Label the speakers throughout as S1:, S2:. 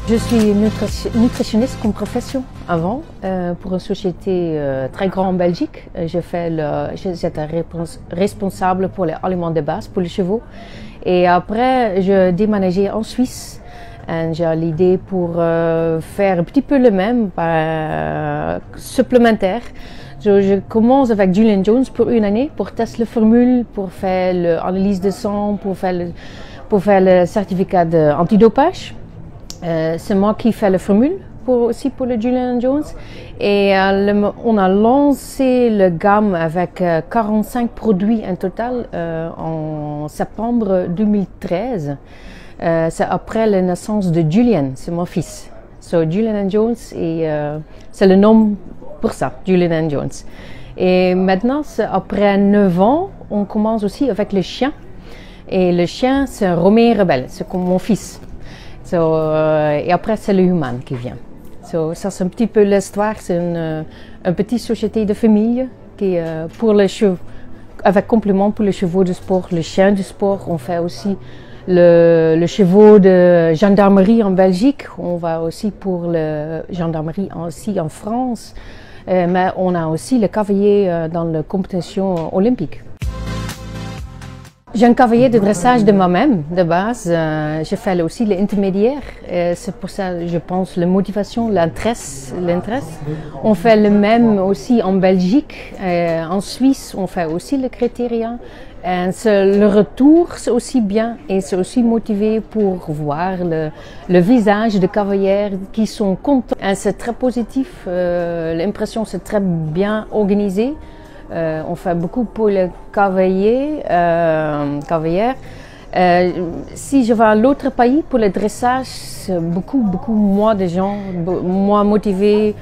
S1: Je suis nutritionniste comme profession avant pour une société très grande en Belgique. J'étais responsable pour les aliments de base pour les chevaux. Et après, je déménageais en Suisse. Et j'ai l'idée pour faire un petit peu le même, supplémentaire. Je commence avec Julian Jones pour une année pour tester la formule, pour faire l'analyse de sang, pour faire le certificat d'antidopage. C'est moi qui fais la formule aussi pour le Julian Jones. Et on a lancé le gamme avec 45 produits en total en septembre 2013. C'est après la naissance de Julian, c'est mon fils. So Julian Jones, c'est le nom pour ça, Julian Jones. Et maintenant, après 9 ans, on commence aussi avec le chien. Et le chien, c'est un Romain rebelle, c'est comme mon fils. Et après, c'est le humain qui vient. Ça, c'est un petit peu l'histoire. C'est une petite société de famille qui, pour les chevaux, avec complément pour les chevaux de sport, le chien du sport. On fait aussi le chevaux de gendarmerie en Belgique. On va aussi pour la gendarmerie aussi en France. Mais on a aussi le cavalier dans la compétition olympique. J'ai un cavalier de dressage de moi-même, de base. Je fais aussi l'intermédiaire. C'est pour ça, je pense, la motivation, l'intérêt. On fait le même aussi en Belgique. En Suisse, on fait aussi le critérien. Le retour, c'est aussi bien et c'est aussi motivé pour voir le visage des cavalières qui sont contents. C'est très positif. L'impression, c'est très bien organisé. On fait beaucoup pour les cavalières. Si je vais à l'autre pays pour le dressage, c'est beaucoup moins de gens, moins motivés,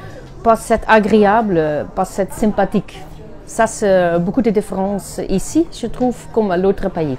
S1: pas cette agréable, pas cette sympathique. Ça, c'est beaucoup de différences ici, je trouve, comme à l'autre pays.